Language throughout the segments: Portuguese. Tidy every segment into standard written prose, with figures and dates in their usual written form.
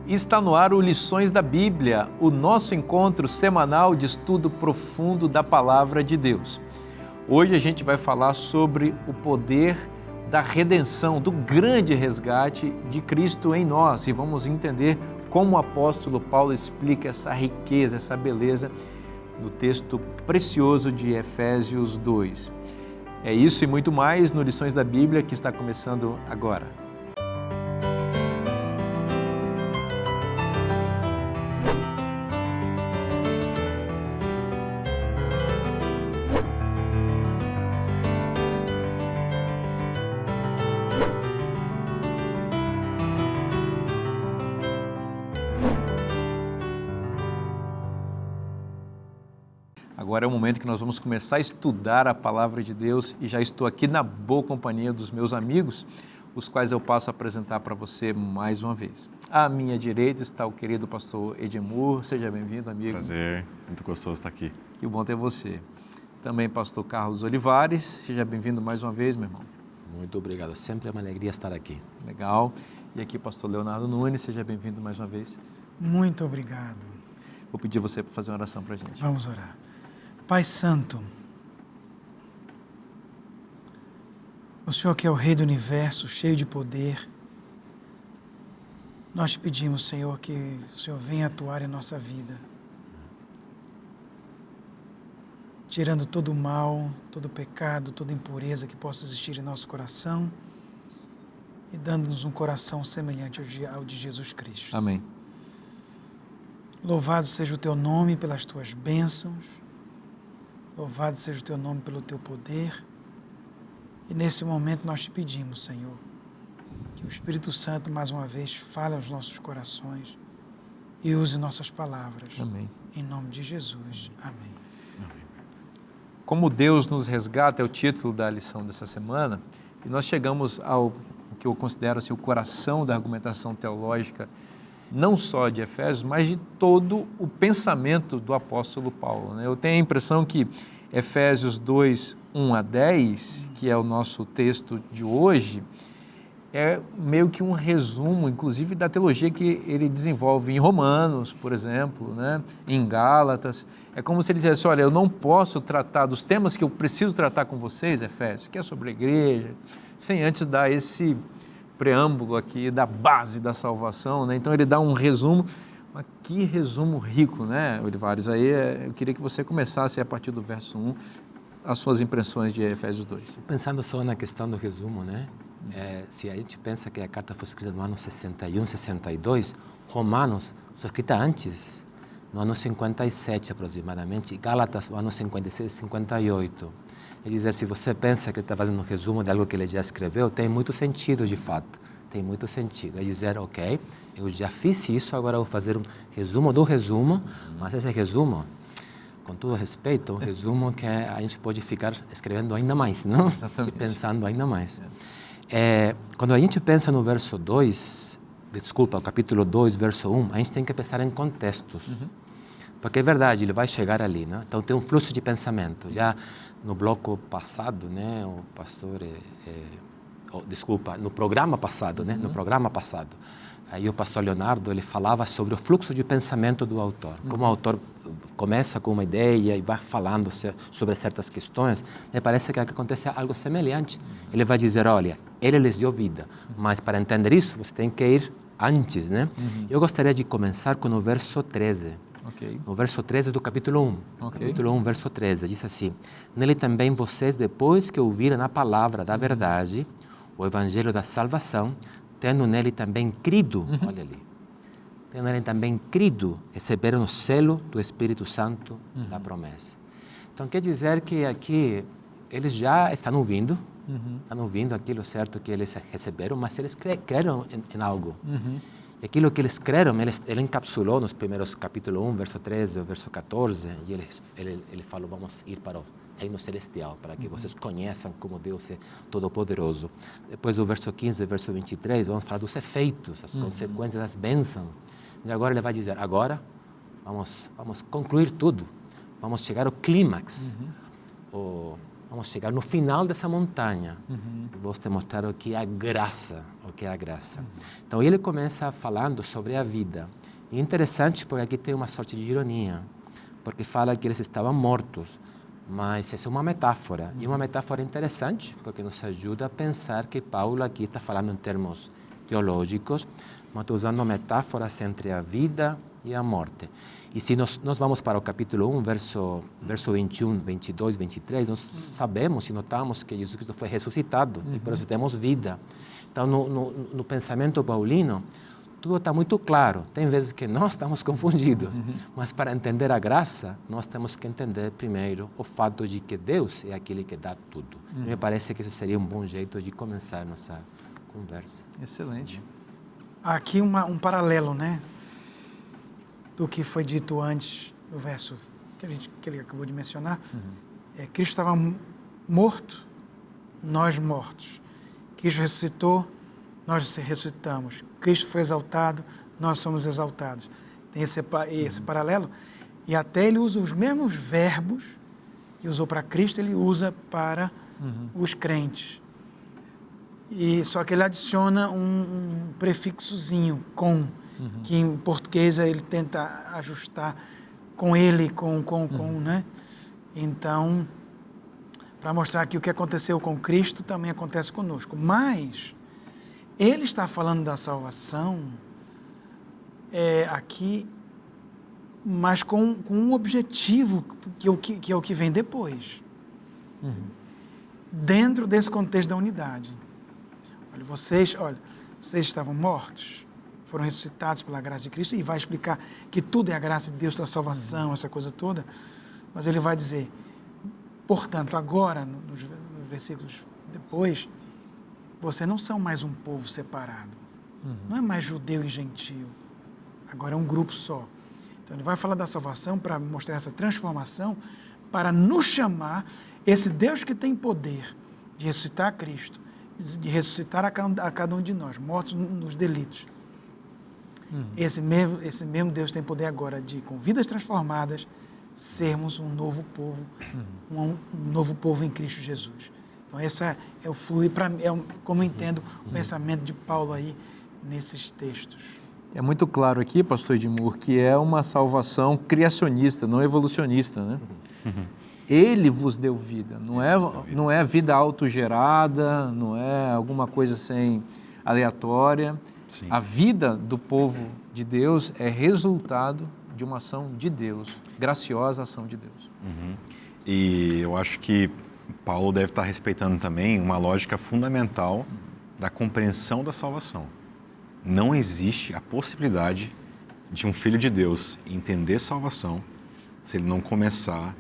Está no ar o Lições da Bíblia, o nosso encontro semanal de estudo profundo da Palavra de Deus. Hoje a gente vai falar sobre o poder da redenção, do grande resgate de Cristo em nós e vamos entender como o apóstolo Paulo explica essa riqueza, essa beleza no texto precioso de Efésios 2. É isso e muito mais no Lições da Bíblia que está começando agora. Agora é o momento que nós vamos começar a estudar a Palavra de Deus e já estou aqui na boa companhia dos meus amigos, os quais eu passo a apresentar para você mais uma vez. À minha direita está o querido pastor Edmur, seja bem-vindo, amigo. Prazer, muito gostoso estar aqui. Que bom ter você. Também pastor Carlos Olivares, seja bem-vindo mais uma vez, meu irmão. Muito obrigado, sempre é uma alegria estar aqui. Legal. E aqui pastor Leonardo Nunes, seja bem-vindo mais uma vez. Muito obrigado. Vou pedir você para fazer uma oração para a gente. Vamos orar. Pai Santo, o Senhor que é o Rei do Universo, cheio de poder, nós te pedimos, Senhor, que o Senhor venha atuar em nossa vida, tirando todo o mal, todo o pecado, toda impureza que possa existir em nosso coração e dando-nos um coração semelhante ao de Jesus Cristo. Amém. Louvado seja o teu nome pelas tuas bênçãos. Louvado seja o teu nome pelo teu poder. E nesse momento nós te pedimos, Senhor, que o Espírito Santo mais uma vez fale aos nossos corações e use nossas palavras. Amém. Em nome de Jesus. Amém. Como Deus nos resgata é o título da lição dessa semana e nós chegamos ao que eu considero assim, o coração da argumentação teológica não só de Efésios, mas de todo o pensamento do apóstolo Paulo, né? Eu tenho a impressão que Efésios 2, 1 a 10, que é o nosso texto de hoje, é meio que um resumo, inclusive, da teologia que ele desenvolve em Romanos, por exemplo, né? Em Gálatas. É como se ele dissesse, olha, eu não posso tratar dos temas que eu preciso tratar com vocês, Efésios, que é sobre a igreja, sem antes dar esse preâmbulo aqui da base da salvação, né? Então ele dá um resumo, mas que resumo rico, né, Olivares? Aí eu queria que você começasse a partir do verso 1, as suas impressões de Efésios 2. Pensando só na questão do resumo, né? Se a gente pensa que a carta foi escrita no ano 61, 62, Romanos foi escrita antes, no ano 57 aproximadamente, e Gálatas no ano 56, 58. É dizer, se você pensa que ele está fazendo um resumo de algo que ele já escreveu, tem muito sentido de fato, tem muito sentido. É dizer, ok, eu já fiz isso, agora eu vou fazer um resumo do resumo, mas esse resumo, com todo respeito, um resumo que a gente pode ficar escrevendo ainda mais, não? Exatamente. E pensando ainda mais. Quando a gente pensa no verso 2, desculpa, o capítulo 2, verso 1, a gente tem que pensar em contextos. Porque é verdade, ele vai chegar ali, né? Então tem um fluxo de pensamento. Já no bloco passado, né, o pastor, no programa passado, né, no programa passado, aí o pastor Leonardo, ele falava sobre o fluxo de pensamento do autor. Como o autor começa com uma ideia e vai falando sobre certas questões, me parece que acontece algo semelhante. Ele vai dizer, olha, ele lhes deu vida, mas para entender isso, você tem que ir antes, né? Eu gostaria de começar com o verso 13. Okay. No verso 13 do capítulo 1. Okay. Capítulo 1, verso 13, diz assim: nele também vocês, depois que ouviram a palavra da verdade, o evangelho da salvação, tendo nele também crido, olha ali, tendo nele também crido, receberam o selo do Espírito Santo da promessa. Então quer dizer que aqui eles já estão ouvindo, estão ouvindo aquilo certo que eles receberam, mas eles creram em algo. E aquilo que eles creram, ele encapsulou nos primeiros capítulo 1, verso 13, verso 14, e ele falou, vamos ir para o reino celestial, para que vocês conheçam como Deus é todo-poderoso. Depois do verso 15, verso 23, vamos falar dos efeitos, as consequências das bênçãos. E agora ele vai dizer, agora vamos concluir tudo, vamos chegar ao clímax. vamos chegar no final dessa montanha. E vou te mostrar o que é a graça, Então ele começa falando sobre a vida. E é interessante porque aqui tem uma sorte de ironia, porque fala que eles estavam mortos, mas essa é uma metáfora. E uma metáfora interessante, porque nos ajuda a pensar que Paulo aqui está falando em termos teológicos, mas está usando metáforas entre a vida e a morte. E se nós vamos para o capítulo 1, verso 21, 22, 23, nós sabemos e notamos que Jesus Cristo foi ressuscitado e por isso temos vida. Então, no pensamento paulino, tudo está muito claro. Tem vezes que nós estamos confundidos, mas para entender a graça, nós temos que entender primeiro o fato de que Deus é aquele que dá tudo. Me parece que esse seria um bom jeito de começar nossa conversa. Excelente. Aqui um paralelo, né? Do que foi dito antes, no verso que ele acabou de mencionar. Cristo estava morto, nós mortos. Cristo ressuscitou, nós ressuscitamos. Cristo foi exaltado, nós somos exaltados. Tem esse paralelo. E até ele usa os mesmos verbos que usou para Cristo, ele usa para os crentes. E só que ele adiciona um prefixozinho, com, que em português ele tenta ajustar com ele, né? Então, para mostrar que o que aconteceu com Cristo também acontece conosco. Mas ele está falando da salvação aqui, mas com um objetivo que é o que vem depois. Dentro desse contexto da unidade. Vocês estavam mortos, foram ressuscitados pela graça de Cristo, e vai explicar que tudo é a graça de Deus, da salvação, essa coisa toda, mas ele vai dizer, portanto, agora, nos versículos depois, vocês não são mais um povo separado, não é mais judeu e gentio, agora é um grupo só. Então ele vai falar da salvação para mostrar essa transformação, para nos chamar, esse Deus que tem poder de ressuscitar Cristo, de ressuscitar a cada um de nós, mortos nos delitos. Esse mesmo Deus tem poder agora de, com vidas transformadas, sermos um novo povo, um novo povo em Cristo Jesus. Então, esse é o fluir, como eu entendo o pensamento de Paulo aí nesses textos. É muito claro aqui, pastor Edmur, que é uma salvação criacionista, não evolucionista, né? Ele vos deu vida, não é vida autogerada, não é alguma coisa assim aleatória. Sim. A vida do povo de Deus é resultado de uma ação de Deus, graciosa ação de Deus. E eu acho que Paulo deve estar respeitando também uma lógica fundamental da compreensão da salvação. Não existe a possibilidade de um filho de Deus entender salvação se ele não começar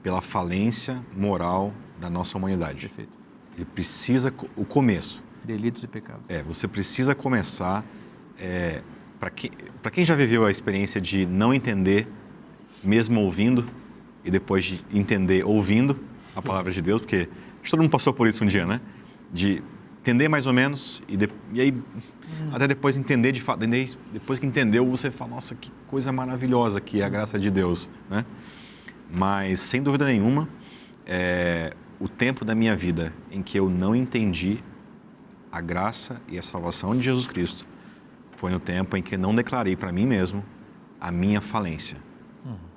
pela falência moral da nossa humanidade. Perfeito. Ele precisa, o começo. Delitos e pecados. Você precisa começar, para quem já viveu a experiência de não entender, mesmo ouvindo, e depois de entender ouvindo a palavra de Deus, porque todo mundo passou por isso um dia, né? De entender mais ou menos, e aí até depois entender de fato, depois que entendeu, você fala, nossa, que coisa maravilhosa que é a graça de Deus, né? Mas, sem dúvida nenhuma, o tempo da minha vida em que eu não entendi a graça e a salvação de Jesus Cristo foi no tempo em que eu não declarei para mim mesmo a minha falência.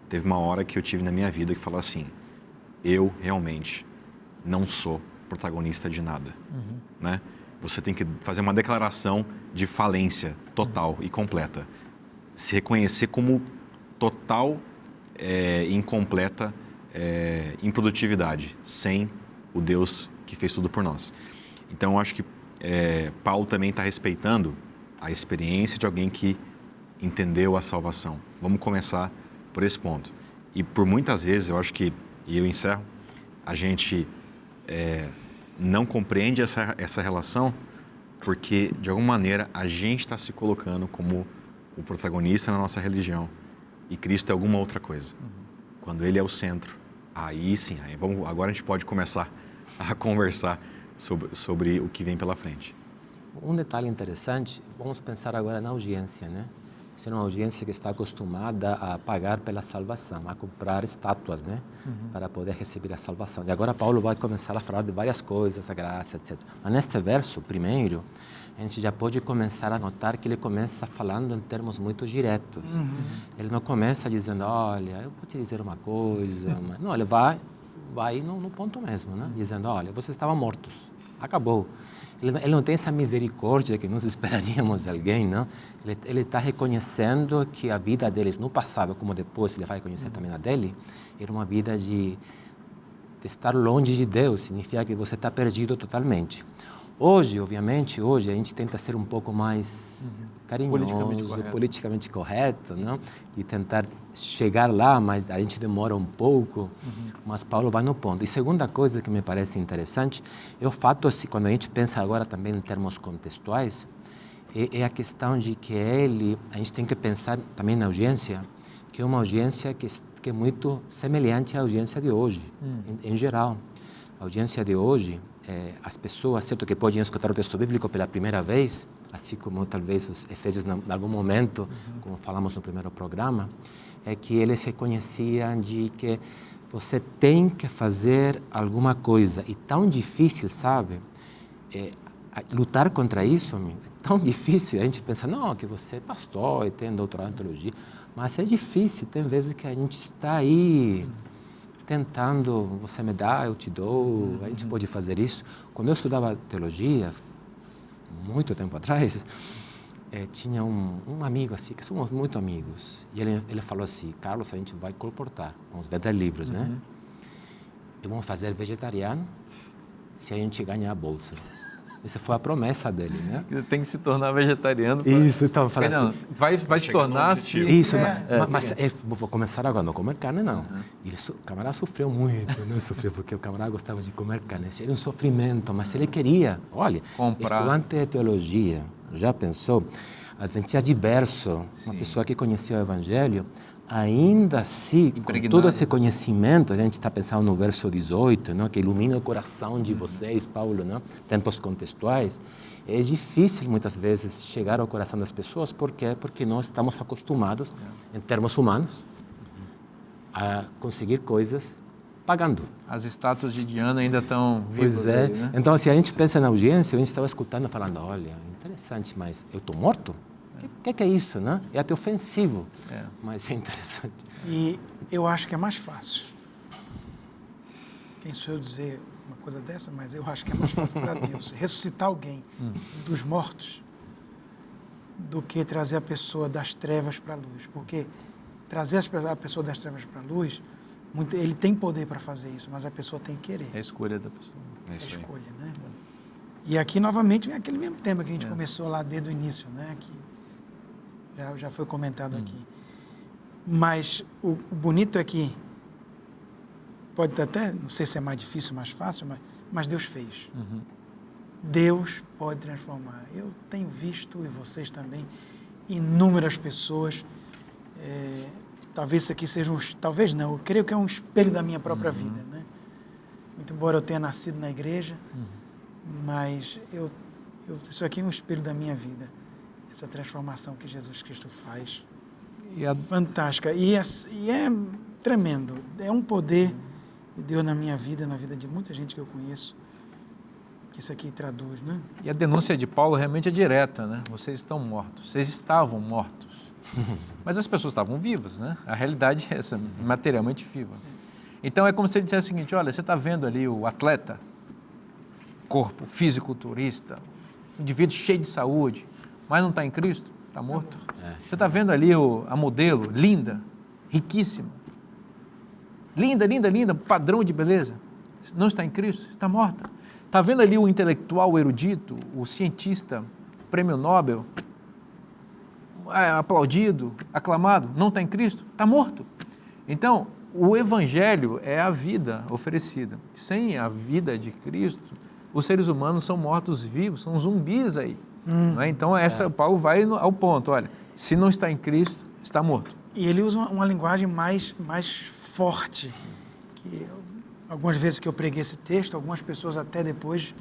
Teve uma hora que eu tive na minha vida que falou assim, eu realmente não sou protagonista de nada. Né? Você tem que fazer uma declaração de falência total e completa. Se reconhecer como total incompleta improdutividade, sem o Deus que fez tudo por nós. Então, eu acho que Paulo também está respeitando a experiência de alguém que entendeu a salvação. Vamos começar por esse ponto. E por muitas vezes, eu acho que, e eu encerro, a gente não compreende essa relação porque, de alguma maneira, a gente está se colocando como o protagonista na nossa religião e Cristo é alguma outra coisa. Quando Ele é o centro, aí sim, agora a gente pode começar a conversar sobre o que vem pela frente. Um detalhe interessante, vamos pensar agora na audiência, né? Essa é uma audiência que está acostumada a pagar pela salvação, a comprar estátuas, né? Para poder receber a salvação. E agora Paulo vai começar a falar de várias coisas, a graça, etc. Mas neste verso, primeiro, a gente já pode começar a notar que ele começa falando em termos muito diretos. Ele não começa dizendo, olha, eu vou te dizer uma coisa. Mas... Não, ele vai no ponto mesmo, né? Dizendo, olha, vocês estavam mortos, acabou. Ele não tem essa misericórdia que nós esperaríamos de alguém, não? Ele está reconhecendo que a vida deles, no passado como depois, ele vai conhecer também a dele, era uma vida de estar longe de Deus, significa que você está perdido totalmente. Hoje, obviamente, a gente tenta ser um pouco mais carinhoso, politicamente correto, não? E tentar chegar lá, mas a gente demora um pouco, mas Paulo vai no ponto. E segunda coisa que me parece interessante é o fato, quando a gente pensa agora também em termos contextuais, é a questão de que a gente tem que pensar também na audiência, que é uma audiência que é muito semelhante à audiência de hoje, em geral. A audiência de hoje, as pessoas, certo, que podem escutar o texto bíblico pela primeira vez, assim como talvez os efésios em algum momento, como falamos no primeiro programa, é que eles reconheciam de que você tem que fazer alguma coisa. E tão difícil, sabe? Lutar contra isso, amigo, é tão difícil. A gente pensa, não, que você é pastor e tem doutorado em teologia, mas é difícil. Tem vezes que a gente está aí tentando, você me dá, eu te dou, a gente pode fazer isso. Quando eu estudava teologia, muito tempo atrás, tinha um amigo assim, que somos muito amigos, e ele falou assim, Carlos, a gente vai colportar, vamos vender livros, né? E vamos fazer vegetariano se a gente ganhar a bolsa. Essa foi a promessa dele, né? Tem que se tornar vegetariano. Isso, então, fala assim. Vai se tornar se... Isso, mas vou começar agora, não comer carne, não. O camarada sofreu muito, não sofreu, porque o camarada gostava de comer carne. Era um sofrimento, mas ele queria, olha, estudante de teologia, já pensou? Adventista diverso, uma pessoa que conhecia o Evangelho, ainda assim, com todo esse conhecimento, a gente está pensando no verso 18, não? Que ilumina o coração de vocês, Paulo, não? Tempos contextuais. É difícil, muitas vezes, chegar ao coração das pessoas. Por quê? Porque nós estamos acostumados, em termos humanos, a conseguir coisas pagando. As estátuas de Diana ainda estão vivas. Pois é. Aí, né? Então, se a gente pensa na audiência, a gente estava escutando, falando, olha, interessante, mas eu estou morto? O que é isso, né? É até ofensivo, mas é interessante. E eu acho que é mais fácil. Quem sou eu dizer uma coisa dessa, mas eu acho que é mais fácil para Deus ressuscitar alguém dos mortos do que trazer a pessoa das trevas para a luz. Porque trazer a pessoa das trevas para a luz, ele tem poder para fazer isso, mas a pessoa tem que querer. É a escolha da pessoa. É a escolha, né? E aqui, novamente, vem aquele mesmo tema que a gente começou lá desde o início, né? Que já foi comentado aqui. Mas o bonito é que pode até, não sei se é mais difícil, mais fácil, mas Deus fez. Deus pode transformar. Eu tenho visto, e vocês também, inúmeras pessoas, talvez isso aqui seja talvez não, eu creio que é um espelho da minha própria vida, né? Muito embora eu tenha nascido na igreja, mas isso aqui é um espelho da minha vida. Essa transformação que Jesus Cristo faz. Fantástica. E é tremendo. É um poder de Deus na minha vida, na vida de muita gente que eu conheço, que isso aqui traduz, né? E a denúncia de Paulo realmente é direta, né? Vocês estão mortos. Vocês estavam mortos. Mas as pessoas estavam vivas, né? A realidade é essa, materialmente viva. Então é como se ele dissesse o seguinte, olha, você está vendo ali o atleta, corpo, fisiculturista, um indivíduo cheio de saúde, mas não está em Cristo, está morto. Você está vendo ali a modelo, linda, riquíssima. Linda, linda, linda, padrão de beleza. Não está em Cristo, está morta. Está vendo ali o intelectual, o erudito, o cientista, prêmio Nobel, aplaudido, aclamado, não está em Cristo, está morto. Então, o Evangelho é a vida oferecida. Sem a vida de Cristo, os seres humanos são mortos-vivos, são zumbis aí. Não é? Então, Paulo vai ao ponto, olha, se não está em Cristo, está morto. E ele usa uma linguagem mais forte, que algumas vezes que eu preguei esse texto, algumas pessoas até depois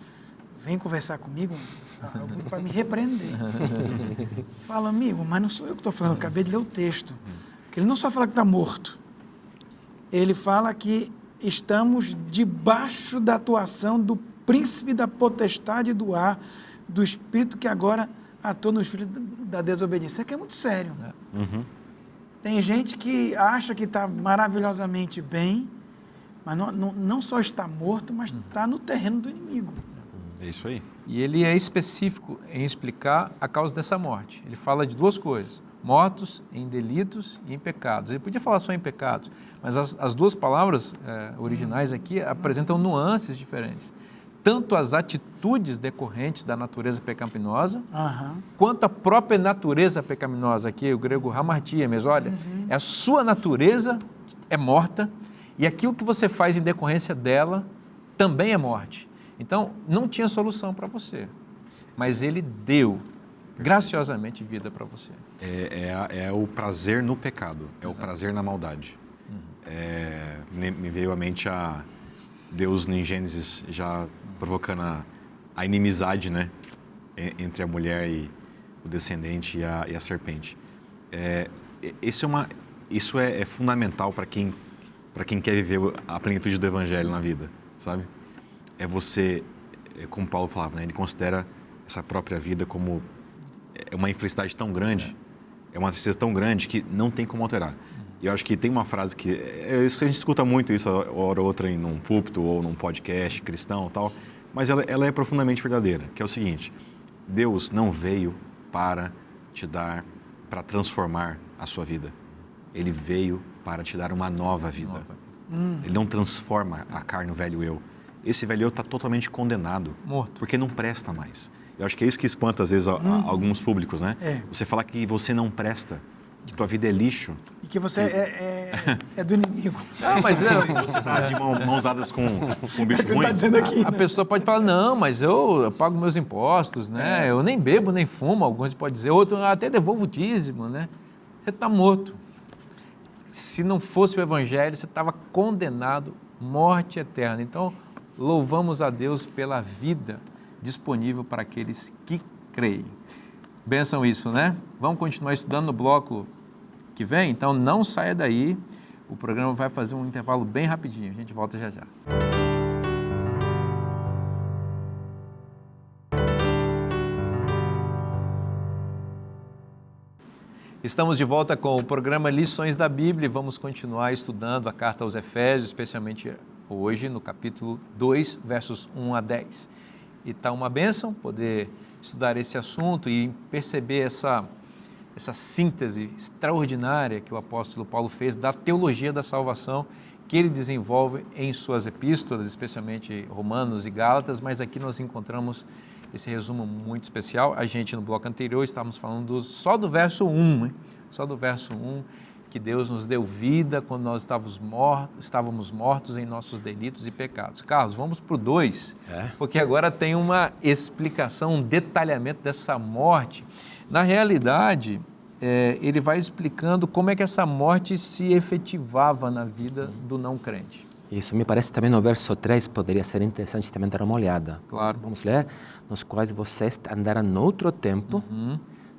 vem conversar comigo para me repreender. Fala, amigo, mas não sou eu que estou falando, eu acabei de ler o texto. Porque ele não só fala que está morto, ele fala que estamos debaixo da atuação do príncipe da potestade do ar, do espírito que agora atua nos filhos da desobediência. Isso aqui é muito sério. Uhum. Tem gente que acha que está maravilhosamente bem, mas não só está morto, mas está no terreno do inimigo. É isso aí. E ele é específico em explicar a causa dessa morte. Ele fala de duas coisas: mortos em delitos e em pecados. Ele podia falar só em pecados, mas as duas palavras originais aqui apresentam nuances diferentes. Tanto as atitudes decorrentes da natureza pecaminosa, quanto a própria natureza pecaminosa. Aqui o grego hamartia mesmo, olha, a sua natureza é morta e aquilo que você faz em decorrência dela também é morte. Então, não tinha solução para você, mas ele deu graciosamente vida para você. É o prazer no pecado, é o prazer na maldade. Me veio à mente Deus em Gênesis já provocando a inimizade, né, entre a mulher e o descendente e a serpente. Isso é fundamental para quem quer viver a plenitude do Evangelho na vida, sabe? É você, como Paulo falava, né, ele considera essa própria vida como uma infelicidade tão grande, é uma tristeza tão grande que não tem como alterar. E eu acho que tem uma frase que isso que a gente escuta muito, isso hora ou outra em um púlpito ou num podcast cristão e tal, mas ela é profundamente verdadeira, que é o seguinte: Deus não veio para te dar, para transformar a sua vida. Ele veio para te dar uma nova vida. Ele não transforma a carne, o velho eu. Esse velho eu está totalmente condenado, morto, porque não presta mais. Eu acho que é isso que espanta às vezes alguns públicos, né? Você falar que você não presta, que tua vida é lixo. E que você é do inimigo. Mas você está de mãos dadas com um bicho ruim. Tá dizendo aqui, a pessoa pode falar, não, mas eu pago meus impostos, né? Eu nem bebo, nem fumo, alguns podem dizer, outro até devolvo o dízimo, né? Você está morto. Se não fosse o Evangelho, você estava condenado, morte eterna. Então, louvamos a Deus pela vida disponível para aqueles que creem. Benção isso, né? Vamos continuar estudando no bloco que vem? Então não saia daí, o programa vai fazer um intervalo bem rapidinho, a gente volta já já. Estamos de volta com o programa Lições da Bíblia e vamos continuar estudando a carta aos Efésios, especialmente hoje no capítulo 2, versos 1 a 10. E está uma bênção poder estudar esse assunto e perceber essa síntese extraordinária que o apóstolo Paulo fez da teologia da salvação que ele desenvolve em suas epístolas, especialmente Romanos e Gálatas, mas aqui nós encontramos esse resumo muito especial. A gente no bloco anterior estávamos falando só do verso 1, hein? Só do verso 1, que Deus nos deu vida quando nós estávamos mortos em nossos delitos e pecados. Carlos, vamos para o 2, porque agora tem uma explicação, um detalhamento dessa morte. Na realidade, ele vai explicando como é que essa morte se efetivava na vida do não crente. Isso me parece também no verso 3, poderia ser interessante também dar uma olhada. Claro. Vamos ler, nos quais vocês andaram noutro tempo,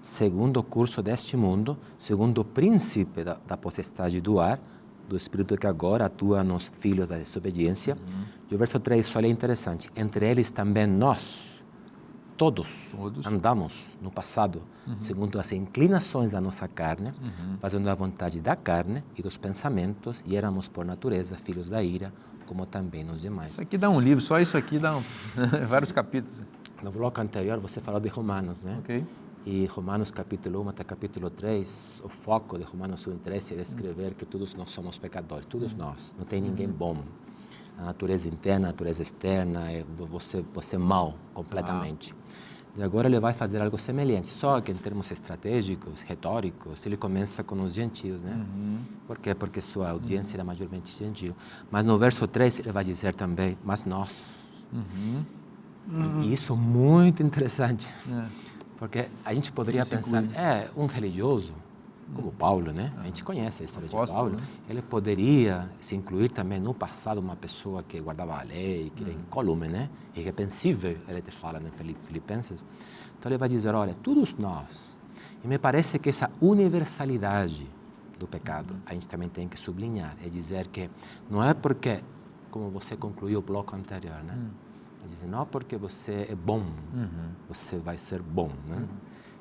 segundo o curso deste mundo, segundo o príncipe da potestade do ar, do espírito que agora atua nos filhos da desobediência. E o verso 3, olha, é interessante. Entre eles também nós, todos. Andamos no passado, segundo as inclinações da nossa carne, fazendo a vontade da carne e dos pensamentos, e éramos por natureza filhos da ira, como também os demais. Isso aqui dá um livro, só isso aqui dá vários capítulos. No bloco anterior você falou de Romanos, né? Ok. E Romanos capítulo 1 até capítulo 3, o foco de Romanos 1 e 3 é descrever que todos nós somos pecadores, todos nós, não tem ninguém bom. A natureza interna, a natureza externa, você é mau completamente. E agora ele vai fazer algo semelhante, só que em termos estratégicos, retóricos, ele começa com os gentios, né? Por quê? Porque sua audiência era majormente gentil. Mas no verso 3 ele vai dizer também, mas nós. E isso é muito interessante. Porque a gente poderia pensar, um religioso, como Paulo, né? A gente conhece a história de Apóstolo, Paulo. né? Ele poderia se incluir também no passado uma pessoa que guardava a lei, que era incólume, né? Irrepreensível, ele te fala em Filipenses. Então ele vai dizer, olha, todos nós. E me parece que essa universalidade do pecado a gente também tem que sublinhar. É dizer que não é porque, como você concluiu o bloco anterior, né? É dizer, não porque você é bom, você vai ser bom, né?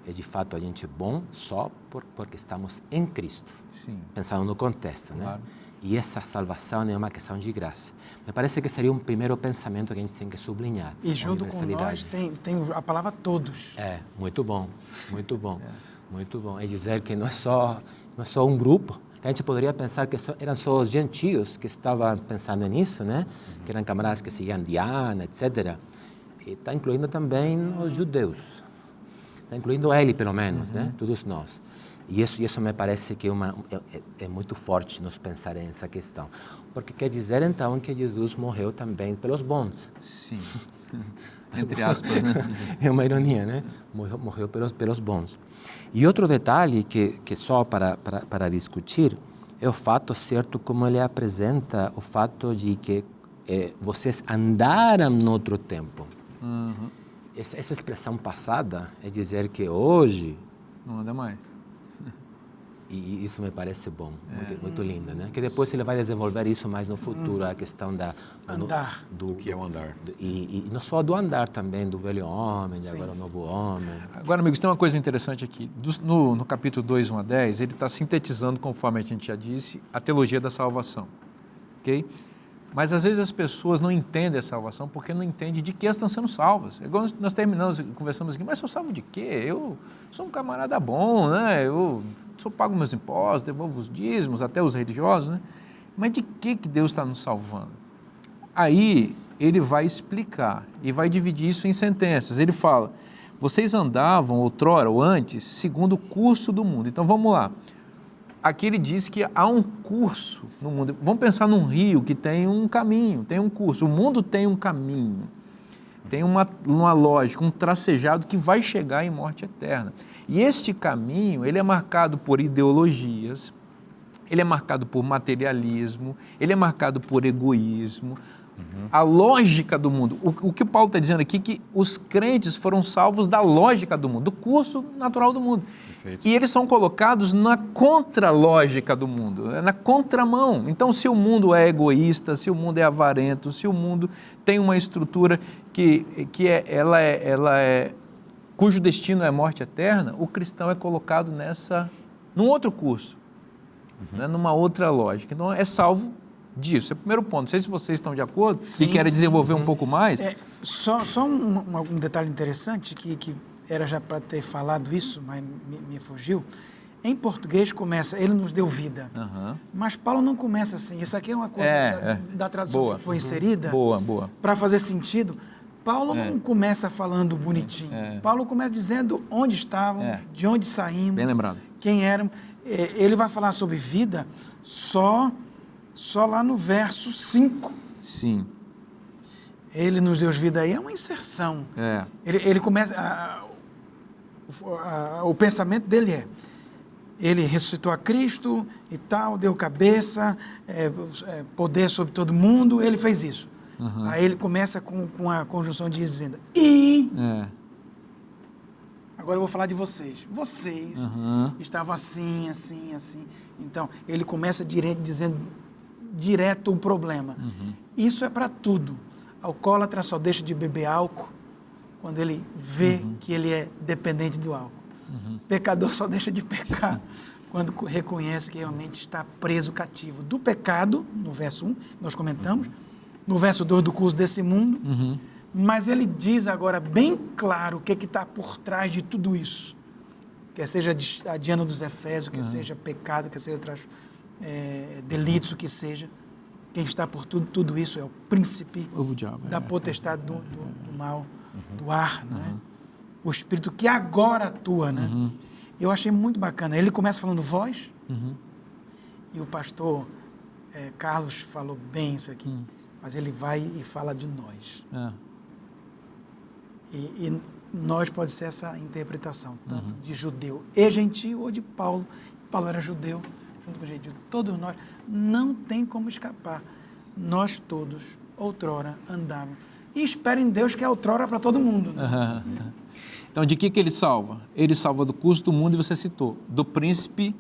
É de fato a gente é bom só porque estamos em Cristo. Sim. Pensando no contexto, né? Claro. E essa salvação é uma questão de graça. Me parece que seria um primeiro pensamento que a gente tem que sublinhar. E junto com nós tem a palavra todos. É, muito bom, muito bom, muito bom. É dizer que não é só um grupo. A gente poderia pensar que eram só os gentios que estavam pensando nisso, né? Que eram camaradas que seguiam Diana, etc. E está incluindo também os judeus. Está incluindo ele, pelo menos, né? Todos nós. E isso me parece que é muito forte nos pensar nessa questão. Porque quer dizer, então, que Jesus morreu também pelos bons. Sim. Entre aspas, né? É uma ironia, né? Morreu pelos bons. E outro detalhe que só para discutir é o fato certo como ele apresenta o fato de que vocês andaram no outro tempo. Essa expressão passada é dizer que hoje... Não anda mais. E isso me parece bom, muito lindo, né? Que depois ele vai desenvolver isso mais no futuro, a questão da... Andar. O que é o andar? E não só do andar também, do velho homem, de agora o novo homem. Agora, amigos, tem uma coisa interessante aqui. No capítulo 2, 1 a 10, ele está sintetizando, conforme a gente já disse, a teologia da salvação. Ok? Mas, às vezes, as pessoas não entendem a salvação porque não entendem de que elas estão sendo salvas. É igual nós terminamos, conversamos aqui, mas sou salvo de quê? Eu sou um camarada bom, né? Eu pago meus impostos, devolvo os dízimos, até os religiosos, né? Mas de que Deus está nos salvando? Aí, ele vai explicar e vai dividir isso em sentenças. Ele fala, vocês andavam outrora ou antes segundo o curso do mundo. Então, vamos lá. Aqui ele diz que há um curso no mundo. Vamos pensar num rio que tem um caminho, tem um curso. O mundo tem um caminho, tem uma lógica, um tracejado que vai chegar em morte eterna. E este caminho, ele é marcado por ideologias, ele é marcado por materialismo, ele é marcado por egoísmo. A lógica do mundo. O que Paulo está dizendo aqui é que os crentes foram salvos da lógica do mundo, do curso natural do mundo. Perfeito. E eles são colocados na contra-lógica do mundo, na contramão. Então, se o mundo é egoísta, se o mundo é avarento, se o mundo tem uma estrutura cujo destino é morte eterna, o cristão é colocado num outro curso, né, numa outra lógica. Então, é salvo disso. Esse é o primeiro ponto. Não sei se vocês estão de acordo e querem desenvolver um pouco mais. Só um detalhe interessante que era já para ter falado isso, mas me fugiu. Em português começa, ele nos deu vida. Mas Paulo não começa assim. Isso aqui é uma coisa da tradução que foi inserida. Boa. Para fazer sentido. Paulo não começa falando bonitinho. Paulo começa dizendo onde estávamos, de onde saímos, bem lembrado, quem éramos. Ele vai falar sobre vida só lá no verso 5. Sim. Ele nos deu vida aí, é uma inserção. Ele começa... o pensamento dele ele ressuscitou a Cristo e tal, deu cabeça, poder sobre todo mundo, ele fez isso. Aí ele começa com a conjunção dizendo, agora eu vou falar de vocês. Vocês estavam assim, assim, assim. Então, ele começa dizendo direto o problema. Isso é para tudo. Alcoólatra só deixa de beber álcool quando ele vê que ele é dependente do álcool. Pecador só deixa de pecar quando reconhece que realmente está preso, cativo do pecado, no verso 1, nós comentamos, no verso 2 do curso desse mundo, mas ele diz agora bem claro o que está por trás de tudo isso. Quer seja a Diana dos Efésios, quer seja pecado, quer seja delitos, o que seja. Quem está por tudo isso é o príncipe da potestade do mal, do ar, né? O espírito que agora atua, né? Eu achei muito bacana. Ele começa falando vós, e o pastor Carlos falou bem isso aqui, mas ele vai e fala de nós. E nós pode ser essa interpretação, tanto de judeu e gentio, ou de Paulo, Paulo era judeu, junto com os gentios. Todos nós, não tem como escapar. Nós todos, outrora, andávamos. E espera em Deus que é outrora para todo mundo. Né? Então, de que ele salva? Ele salva do curso do mundo, e você citou, do príncipe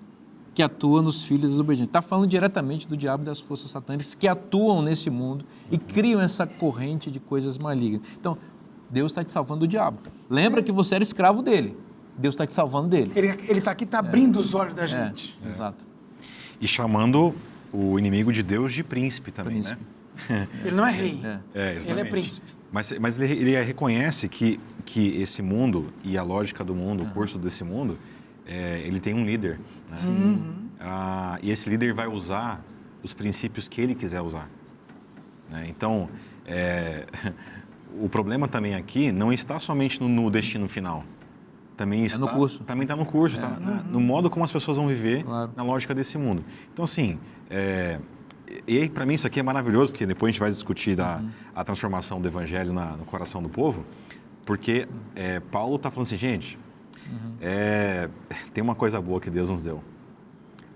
que atua nos filhos desobedientes. Está falando diretamente do diabo e das forças satânicas que atuam nesse mundo e criam essa corrente de coisas malignas. Então, Deus está te salvando do diabo. Lembra que você era escravo dele. Deus está te salvando dele. Ele está aqui, está abrindo os olhos da gente. Exato. E chamando o inimigo de Deus de príncipe também, né? Ele não é rei, ele é príncipe. Mas ele reconhece que esse mundo e a lógica do mundo, o curso desse mundo, ele tem um líder. Né? E esse líder vai usar os princípios que ele quiser usar. Né? Então, o problema também aqui não está somente no destino final. Também está no curso. Também está no curso, está no modo como as pessoas vão viver na lógica desse mundo. Então, assim, e para mim isso aqui é maravilhoso, porque depois a gente vai discutir a transformação do evangelho no coração do povo, porque Paulo está falando assim, gente, tem uma coisa boa que Deus nos deu.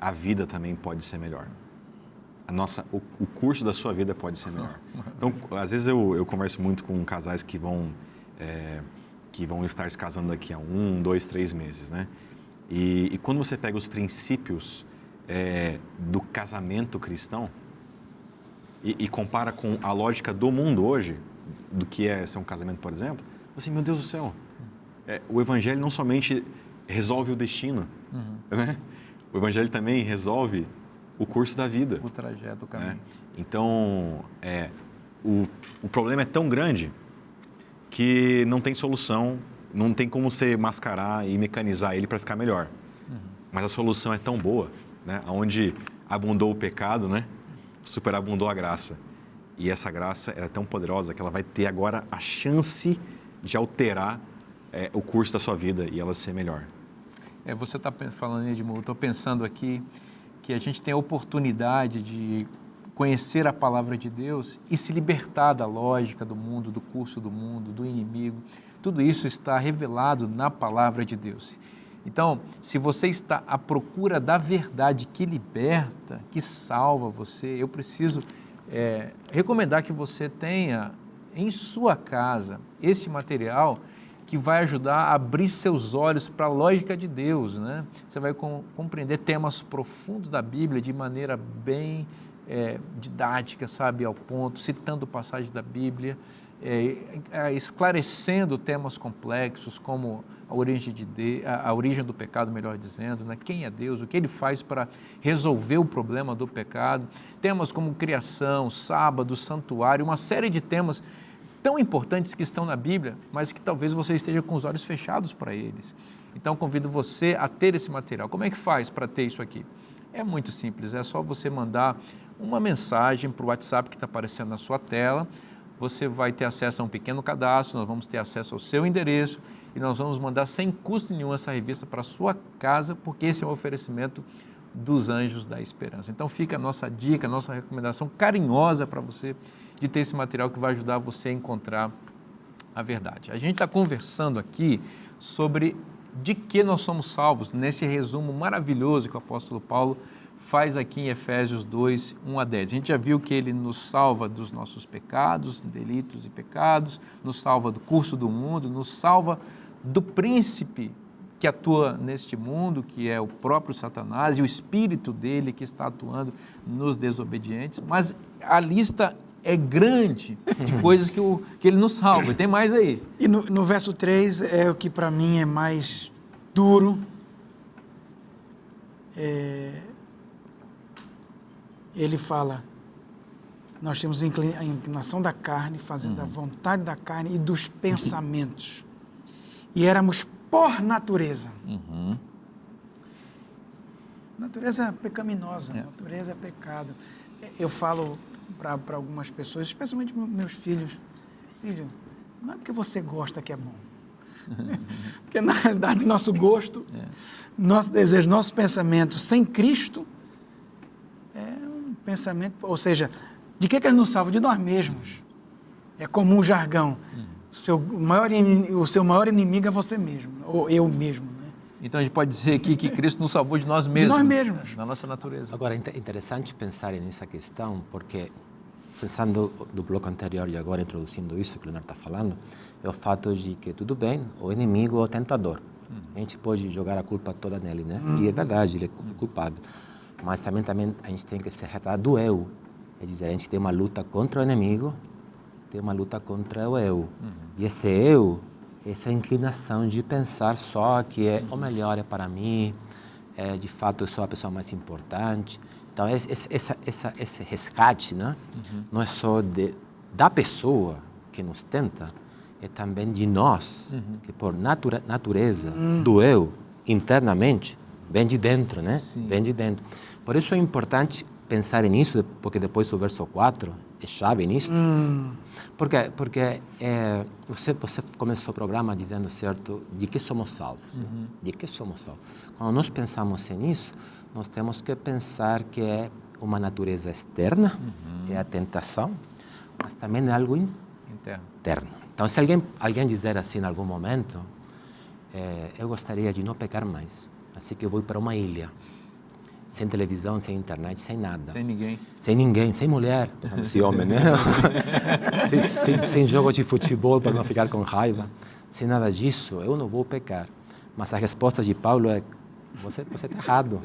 A vida também pode ser melhor. O curso da sua vida pode ser melhor. Então, às vezes eu converso muito com casais que vão estar se casando daqui a 1, 2, 3 meses, né? E quando você pega os princípios do casamento cristão e compara com a lógica do mundo hoje, do que é ser um casamento, por exemplo, assim, meu Deus do céu, o evangelho não somente resolve o destino, né? O evangelho também resolve o curso da vida. O trajeto, o caminho. Né? Então, o problema é tão grande que não tem solução, não tem como você mascarar e mecanizar ele para ficar melhor. Mas a solução é tão boa, né? Onde abundou o pecado, né? Superabundou a graça. E essa graça é tão poderosa que ela vai ter agora a chance de alterar o curso da sua vida e ela ser melhor. Você está falando, Edmundo, eu estou pensando aqui que a gente tem a oportunidade de conhecer a palavra de Deus e se libertar da lógica do mundo, do curso do mundo, do inimigo. Tudo isso está revelado na palavra de Deus. Então, se você está à procura da verdade que liberta, que salva você, eu preciso recomendar que você tenha em sua casa esse material que vai ajudar a abrir seus olhos para a lógica de Deus, né? Você vai compreender temas profundos da Bíblia de maneira bem didática, sabe, ao ponto, citando passagens da Bíblia, esclarecendo temas complexos como a origem do pecado, melhor dizendo, né? Quem é Deus, o que Ele faz para resolver o problema do pecado, temas como criação, sábado, santuário, uma série de temas tão importantes que estão na Bíblia, mas que talvez você esteja com os olhos fechados para eles. Então, convido você a ter esse material. Como é que faz para ter isso aqui? É muito simples, é só você mandar uma mensagem para o WhatsApp que está aparecendo na sua tela. Você vai ter acesso a um pequeno cadastro, nós vamos ter acesso ao seu endereço e nós vamos mandar sem custo nenhum essa revista para a sua casa, porque esse é um oferecimento dos Anjos da Esperança. Então fica a nossa dica, a nossa recomendação carinhosa para você de ter esse material que vai ajudar você a encontrar a verdade. A gente está conversando aqui sobre de que nós somos salvos, nesse resumo maravilhoso que o apóstolo Paulo faz aqui em Efésios 2, 1 a 10. A gente já viu que ele nos salva dos nossos pecados, delitos e pecados, nos salva do curso do mundo, nos salva do príncipe que atua neste mundo, que é o próprio Satanás e o espírito dele que está atuando nos desobedientes, mas a lista é grande de coisas que ele nos salva. E tem mais aí. E no verso 3 é o que para mim é mais duro. Ele fala, nós temos a inclinação da carne, fazendo a vontade da carne e dos pensamentos. E éramos por natureza. Natureza pecaminosa, natureza é pecado. Eu falo para algumas pessoas, especialmente meus filhos, filho, não é porque você gosta que é bom. Porque na realidade nosso gosto, nosso desejo, nosso pensamento sem Cristo é um pensamento, ou seja, de que ele nos salva? De nós mesmos. É comum o jargão. O seu maior inimigo é você mesmo, ou eu mesmo. Né? Então a gente pode dizer aqui que Cristo nos salvou de nós mesmos. De nós mesmos. Da nossa natureza. Agora, é interessante pensar nessa questão, porque pensando do bloco anterior e agora introduzindo isso que o Leonardo está falando, é o fato de que, tudo bem, o inimigo é o tentador. A gente pode jogar a culpa toda nele, né? E é verdade, ele é culpável. Mas também a gente tem que se retratar do eu. É dizer, a gente tem uma luta contra o inimigo, tem uma luta contra o eu. E esse eu, essa inclinação de pensar só que o melhor é para mim, de fato eu sou a pessoa mais importante. Então, esse resgate, né? Não é só da pessoa que nos tenta, é também de nós, que por natureza do eu, internamente, vem de dentro, né? Sim. Vem de dentro. Por isso é importante pensar nisso, porque depois o verso 4 é chave nisso. Porque você começou o programa dizendo, certo, de que somos salvos. De que somos salvos. Quando nós pensamos nisso, nós temos que pensar que é uma natureza externa, é a tentação, mas também é algo interno. Então, se alguém dizer assim em algum momento, eu gostaria de não pecar mais, assim que eu vou para uma ilha, sem televisão, sem internet, sem nada. Sem ninguém. Sem ninguém, sem mulher, sem homem, né? sem jogo de futebol para não ficar com raiva. Sem nada disso, eu não vou pecar. Mas a resposta de Paulo é, você está errado.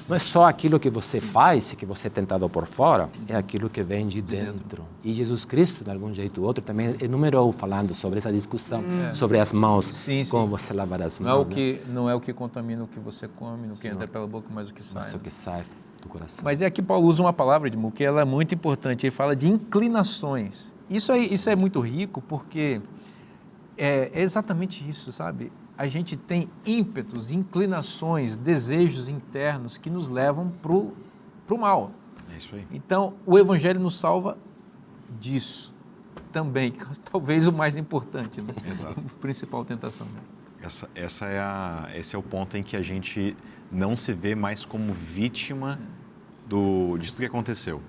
Não é só aquilo que você faz, que você é tentado por fora, é aquilo que vem de dentro. E Jesus Cristo, de algum jeito ou outro, também enumerou falando sobre essa discussão, sobre as mãos, Sim. como você lavar as mãos. Não é o que contamina o que você come, o que entra pela boca, mas o que sai. Mas o que sai do coração. Mas aqui Paulo usa uma palavra, Edmundo, que ela é muito importante. Ele fala de inclinações. Isso é muito rico porque é exatamente isso, sabe? A gente tem ímpetos, inclinações, desejos internos que nos levam para o mal. É isso aí. Então, o Evangelho nos salva disso também, talvez o mais importante, né? Exato. A principal tentação. Né? Esse é o ponto em que a gente não se vê mais como vítima de tudo que aconteceu.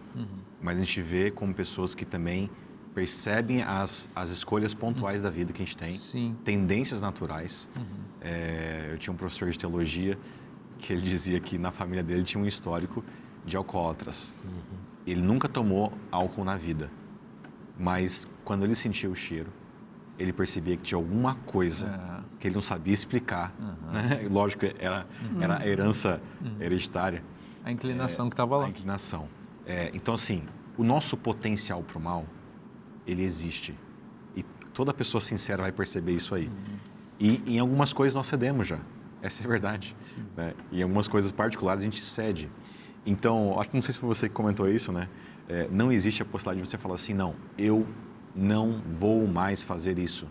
Mas a gente vê como pessoas que também percebem as escolhas pontuais da vida que a gente tem, Sim. tendências naturais. Eu tinha um professor de teologia que ele dizia que na família dele tinha um histórico de alcoólatras. Ele nunca tomou álcool na vida, mas quando ele sentia o cheiro, ele percebia que tinha alguma coisa que ele não sabia explicar. Né? Lógico, era a herança hereditária. A inclinação que estava lá. A inclinação. Então, assim, o nosso potencial para o mal, ele existe. E toda pessoa sincera vai perceber isso aí. E em algumas coisas nós cedemos já. Essa é a verdade. Né? E em algumas coisas particulares a gente cede. Então, acho que não sei se foi você que comentou isso, né? Não existe a possibilidade de você falar assim, não, eu não vou mais fazer isso.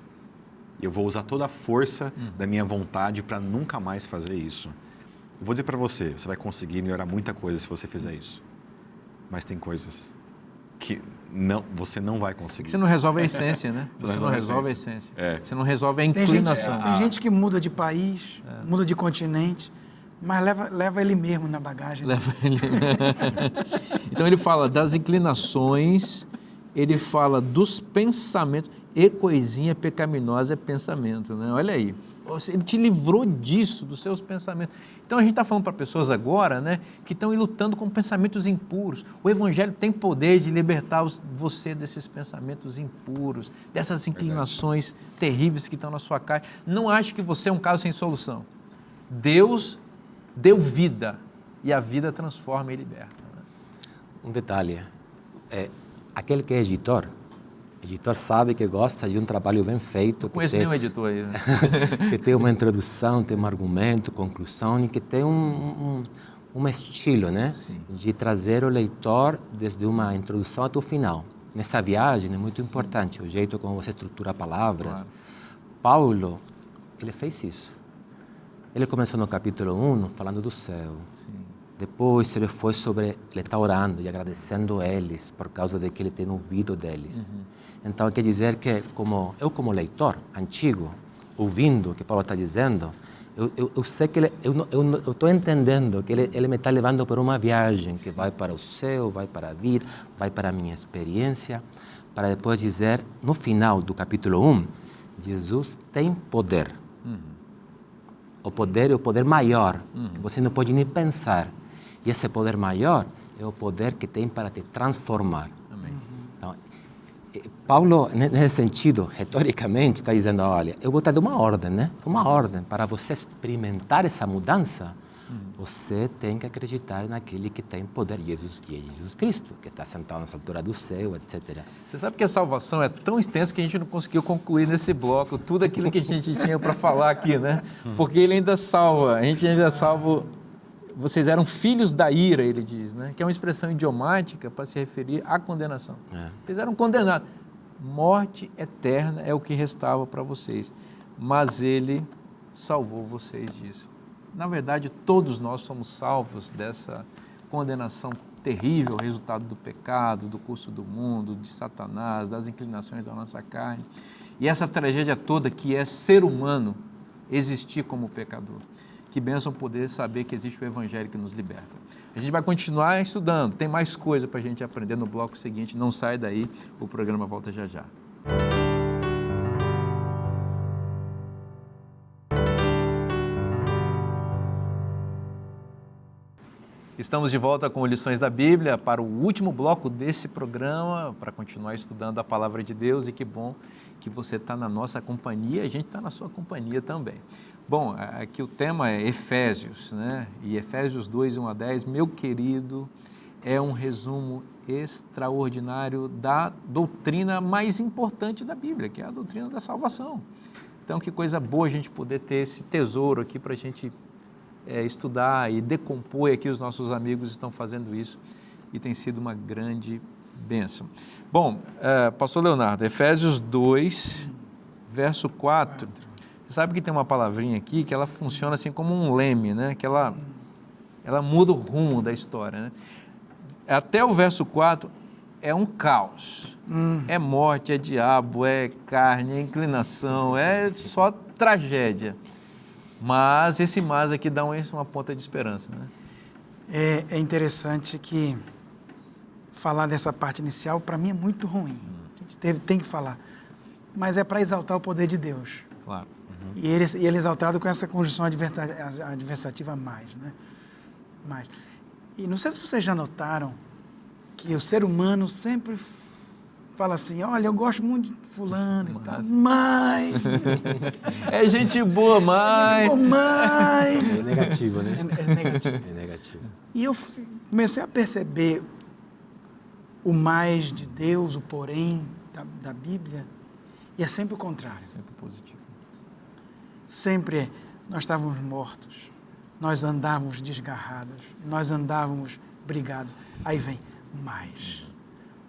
Eu vou usar toda a força da minha vontade para nunca mais fazer isso. Eu vou dizer para você, você vai conseguir melhorar muita coisa se você fizer isso. Mas tem coisas que você não vai conseguir. Você não resolve a essência, né? Você não resolve a essência. Você não resolve a inclinação. Tem gente que muda de país, muda de continente, mas leva ele mesmo na bagagem. Leva ele. Então ele fala das inclinações, ele fala dos pensamentos. E coisinha pecaminosa é pensamento, né? Olha aí. Ele te livrou disso, dos seus pensamentos. Então a gente está falando para pessoas agora, né, que estão lutando com pensamentos impuros. O Evangelho tem poder de libertar você desses pensamentos impuros, dessas inclinações terríveis que estão na sua carne. Não ache que você é um caso sem solução. Deus deu vida e a vida transforma e liberta. Né? Um detalhe, aquele que é editor sabe que gosta de um trabalho bem feito. Conheço nenhum editor aí. Né? Que tem uma introdução, tem um argumento, conclusão e que tem um estilo, né? Sim. De trazer o leitor desde uma introdução até o final. Nessa viagem é muito importante o jeito como você estrutura palavras. Claro. Paulo, ele fez isso. Ele começou no capítulo 1 falando do céu. Sim. Depois ele foi ele está orando e agradecendo a eles por causa de que ele tem ouvido deles. Então quer dizer que como leitor antigo, ouvindo o que Paulo está dizendo, eu sei que eu estou entendendo que ele me está levando por uma viagem que vai para o céu, vai para a vida, vai para a minha experiência, para depois dizer no final do capítulo 1, Jesus tem poder. o poder é o poder maior, que você não pode nem pensar. E esse poder maior é o poder que tem para te transformar. Amém. Então, Paulo, nesse sentido, retoricamente, está dizendo, olha, eu vou te dar uma ordem, né? Uma ordem. Para você experimentar essa mudança, você tem que acreditar naquele que tem poder, Jesus Cristo, que está sentado nessa altura do céu, etc. Você sabe que a salvação é tão extensa que a gente não conseguiu concluir nesse bloco tudo aquilo que a gente tinha para falar aqui, né? Porque ele ainda salva, a gente ainda salva. Vocês eram filhos da ira, ele diz, né? Que é uma expressão idiomática para se referir à condenação. Eles eram condenados. Morte eterna é o que restava para vocês, mas ele salvou vocês disso. Na verdade, todos nós somos salvos dessa condenação terrível, resultado do pecado, do curso do mundo, de Satanás, das inclinações da nossa carne. E essa tragédia toda que é ser humano existir como pecador. Que bênção poder saber que existe o Evangelho que nos liberta. A gente vai continuar estudando, tem mais coisa para a gente aprender no bloco seguinte, não sai daí, o programa volta já já. Estamos de volta com Lições da Bíblia para o último bloco desse programa, para continuar estudando a Palavra de Deus, e que bom que você está na nossa companhia, a gente está na sua companhia também. Bom, aqui o tema é Efésios, né? E Efésios 2, 1 a 10, meu querido, é um resumo extraordinário da doutrina mais importante da Bíblia, que é a doutrina da salvação. Então, que coisa boa a gente poder ter esse tesouro aqui para a gente estudar e decompor. Aqui os nossos amigos estão fazendo isso e tem sido uma grande bênção. Bom, pastor Leonardo, Efésios 2, verso 4, você sabe que tem uma palavrinha aqui que ela funciona assim como um leme, né? Que ela muda o rumo da história, né? Até o verso 4 é um caos, é morte, é diabo, é carne, é inclinação, é só tragédia. Mas esse mas aqui dá uma ponta de esperança, né? É interessante que falar dessa parte inicial, para mim, é muito ruim. A gente tem que falar. Mas é para exaltar o poder de Deus. Claro. E ele é exaltado com essa conjunção adversativa mais, né? Mais. E não sei se vocês já notaram que o ser humano sempre fala assim, olha, eu gosto muito de fulano e tal, mas... É gente boa, mas... É negativo, né? É negativo. É negativo. E eu comecei a perceber o mais de Deus, o porém da Bíblia, e é sempre o contrário. Sempre positivo. Sempre nós estávamos mortos, nós andávamos desgarrados, nós andávamos brigados. Aí vem mais.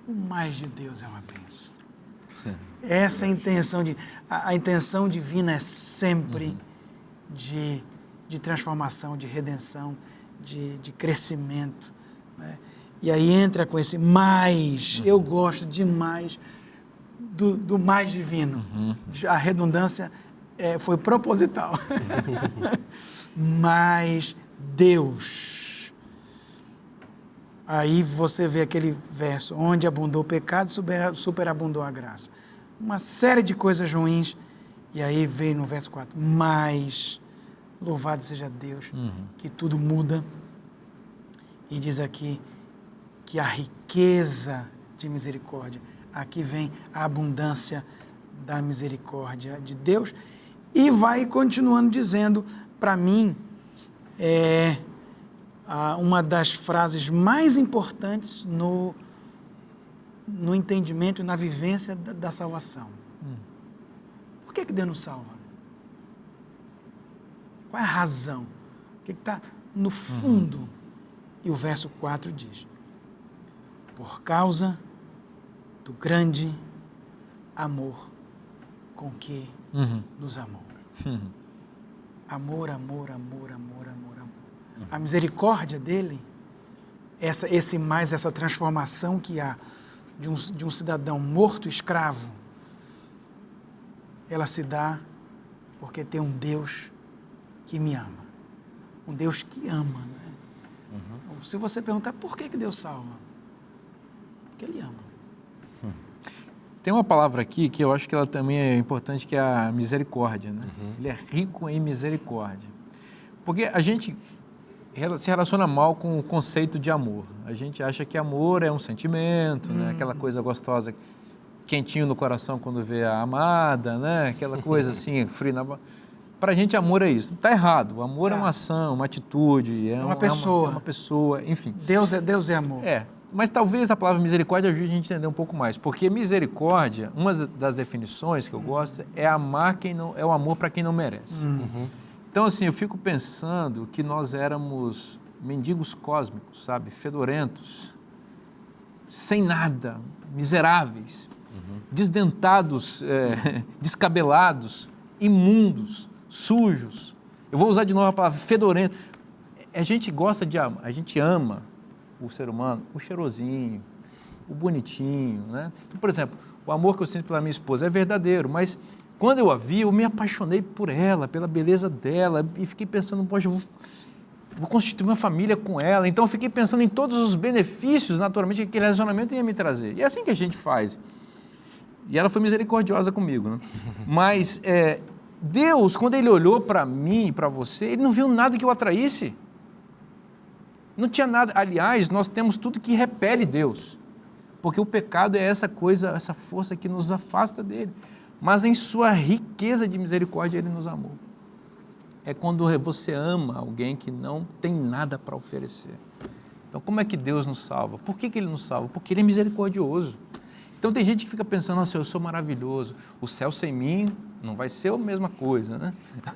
O mais de Deus é uma bênção. Essa é a intenção a intenção divina é sempre de transformação, de redenção, de crescimento, né? E aí entra com esse mais, eu gosto demais do mais divino. A redundância foi proposital. Mas Deus. Aí você vê aquele verso, onde abundou o pecado, superabundou a graça. Uma série de coisas ruins, e aí vem no verso 4, mas louvado seja Deus, que tudo muda, e diz aqui que a riqueza de misericórdia, aqui vem a abundância da misericórdia de Deus, e vai continuando dizendo, para mim, uma das frases mais importantes no entendimento e na vivência da salvação. Por que Deus nos salva? Qual é a razão? O que está no fundo? E o verso 4 diz, por causa do grande amor com que nos amou. Amor, amor, amor, amor, amor, amor. A misericórdia dele, essa transformação que há de um cidadão morto, escravo, ela se dá porque tem um Deus que me ama. Um Deus que ama, né? Se você perguntar por que Deus salva, porque Ele ama. Tem uma palavra aqui que eu acho que ela também é importante, que é a misericórdia, né? Ele é rico em misericórdia. Porque a gente se relaciona mal com o conceito de amor. A gente acha que amor é um sentimento, né? Aquela coisa gostosa, quentinho no coração quando vê a amada, né? Aquela coisa assim, frio na... Para a gente, amor é isso. Está errado. O amor é uma ação, uma atitude, uma pessoa. É uma pessoa, enfim. Deus é amor. Mas talvez a palavra misericórdia ajude a gente a entender um pouco mais. Porque misericórdia, uma das definições que eu gosto, é amar quem não, é o amor para quem não merece. Então, assim, eu fico pensando que nós éramos mendigos cósmicos, sabe? Fedorentos, sem nada, miseráveis, desdentados, descabelados, imundos, sujos. Eu vou usar de novo a palavra fedorento. A gente gosta de amar, a gente ama o ser humano, o cheirosinho, o bonitinho, né? Então, por exemplo, o amor que eu sinto pela minha esposa é verdadeiro, mas quando eu a vi, eu me apaixonei por ela, pela beleza dela, e fiquei pensando, poxa, eu vou constituir uma família com ela. Então eu fiquei pensando em todos os benefícios, naturalmente, que aquele relacionamento ia me trazer. E é assim que a gente faz. E ela foi misericordiosa comigo, né? Mas Deus, quando Ele olhou para mim e para você, Ele não viu nada que eu atraísse. Não tinha nada. Aliás, nós temos tudo que repele Deus. Porque o pecado é essa coisa, essa força que nos afasta dEle. Mas em sua riqueza de misericórdia, Ele nos amou. É quando você ama alguém que não tem nada para oferecer. Então, como é que Deus nos salva? Por que Ele nos salva? Porque Ele é misericordioso. Então, tem gente que fica pensando, nossa, eu sou maravilhoso, o céu sem mim não vai ser a mesma coisa, né?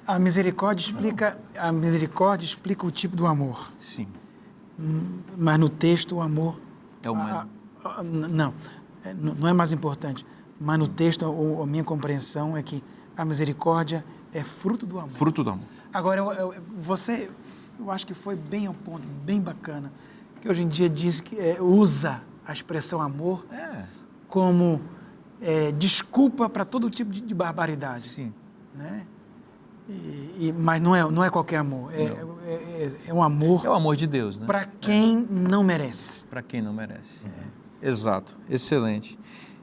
A misericórdia explica o tipo do amor. Sim. Mas no texto, o amor... É o mais... Não é mais importante. Mas no texto, a minha compreensão é que a misericórdia é fruto do amor. Fruto do amor. Agora, eu acho que foi bem ao ponto, bem bacana, que hoje em dia diz que usa a expressão amor como desculpa para todo tipo de barbaridade. Sim. Né? Mas não é qualquer amor. É um amor... É o amor de Deus, né? Para quem não merece. Para quem não merece. Exato. Excelente.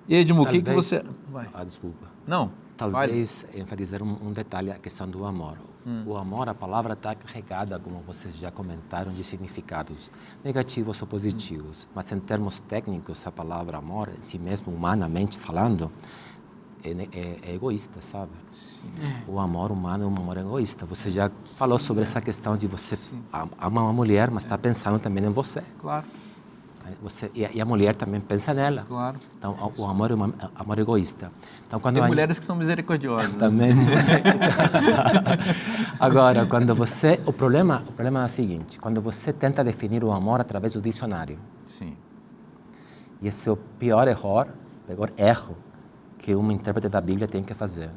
E Edmo, o que você... Vai. Desculpa. Não. Talvez enfatizar um detalhe, a questão do amor. O amor, a palavra está carregada, como vocês já comentaram, de significados negativos ou positivos. Mas em termos técnicos, a palavra amor, em si mesmo, humanamente falando, é egoísta, sabe? O amor humano é um amor egoísta. Você já falou sobre essa questão de você amar uma mulher, mas está pensando também em você. Claro. E a mulher também pensa nela. Claro. Então, o amor é um amor egoísta. Então, quando tem mulheres que são misericordiosas. Também. Agora, quando você... O problema é o seguinte, quando você tenta definir o amor através do dicionário. Sim. E esse é o pior erro que um intérprete da Bíblia tem que fazer.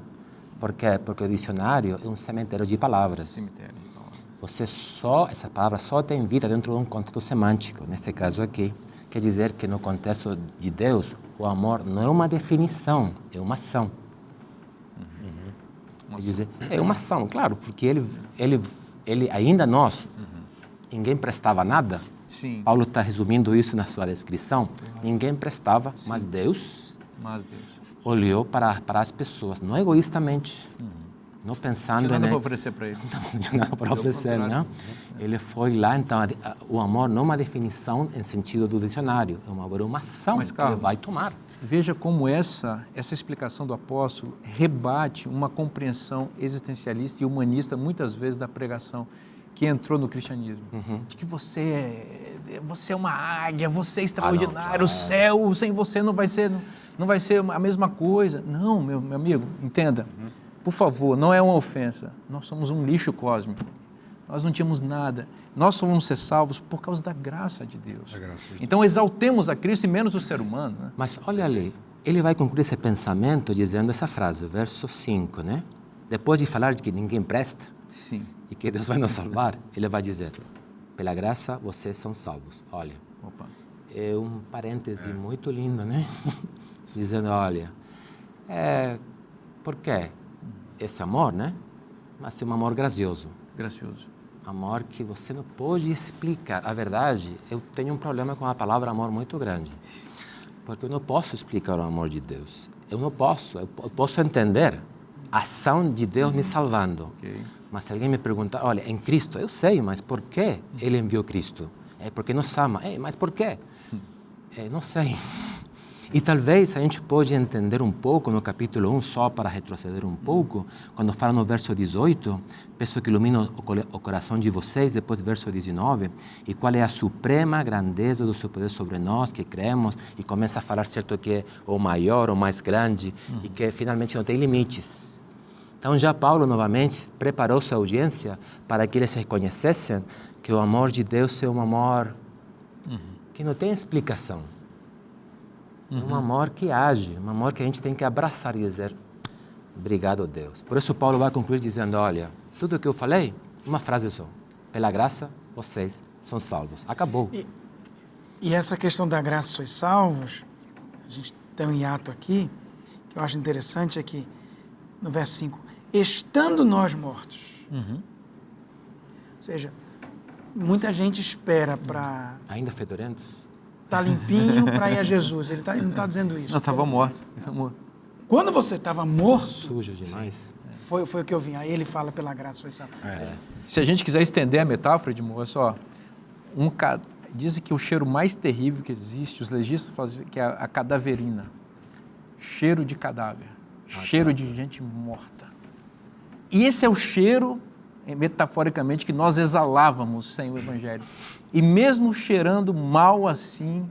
Por quê? Porque o dicionário é um cemitério de palavras. Cemitério. Essa palavra só tem vida dentro de um contexto semântico, nesse caso aqui. Quer dizer que no contexto de Deus, o amor não é uma definição, é uma ação. Quer dizer, é uma ação, claro, porque ele ainda nós, ninguém prestava nada. Sim. Paulo está resumindo isso na sua descrição. Ninguém prestava, mas Deus olhou para as pessoas, não egoístamente. Não pensando... Não tinha nada para oferecer para ele. Não tinha nada para oferecer, não. Ele foi lá, então, o amor não é uma definição em sentido do dicionário, é uma ação que ele vai tomar. Veja como essa explicação do apóstolo rebate uma compreensão existencialista e humanista, muitas vezes, da pregação que entrou no cristianismo. De que você é uma águia, você é extraordinário, o céu sem você não vai ser a mesma coisa. Não, meu amigo, entenda. Por favor, não é uma ofensa. Nós somos um lixo cósmico. Nós não tínhamos nada. Nós só vamos ser salvos por causa da graça de Deus. Então, exaltemos a Cristo e menos o ser humano. Né? Mas olha ali, ele vai concluir esse pensamento dizendo essa frase, verso 5, né? Depois de falar de que ninguém presta e que Deus vai nos salvar, ele vai dizer, pela graça vocês são salvos. Olha, é um parêntese muito lindo, né? Dizendo, olha, por quê? Esse amor, né? Mas é um amor gracioso. Gracioso. Amor que você não pode explicar. A verdade, eu tenho um problema com a palavra amor muito grande. Porque eu não posso explicar o amor de Deus. Eu não posso. Eu posso entender a ação de Deus me salvando. Mas se alguém me perguntar, olha, em Cristo, eu sei, mas por que Ele enviou Cristo? É porque nos ama. Mas por quê? Não sei. E talvez a gente pode entender um pouco no capítulo 1, só para retroceder um pouco, quando fala no verso 18, peço que ilumine o coração de vocês, depois verso 19, e qual é a suprema grandeza do seu poder sobre nós, que cremos, e começa a falar, certo, que é o maior, o mais grande, e que finalmente não tem limites. Então já Paulo, novamente, preparou sua audiência para que eles reconhecessem que o amor de Deus é um amor que não tem explicação. Um amor que age, um amor que a gente tem que abraçar e dizer, obrigado, Deus. Por isso Paulo vai concluir dizendo, olha, tudo o que eu falei, uma frase só. Pela graça, vocês são salvos. Acabou. E essa questão da graça sois salvos, a gente tem um hiato aqui, que eu acho interessante, é que no verso 5, estando nós mortos. Ou seja, muita gente espera para... Ainda fedorentos? Está limpinho para ir a Jesus. Ele não está dizendo isso. Não, estava morto. Quando você estava morto... Sujo demais. Foi o que eu vim. Aí ele fala pela graça, sois salvos. Se a gente quiser estender a metáfora, de moço, ó, dizem que o cheiro mais terrível que existe, os legistas falam que é a cadaverina. Cheiro de cadáver. Cheiro de gente morta. E esse é o cheiro, metaforicamente, que nós exalávamos sem o Evangelho. E mesmo cheirando mal assim,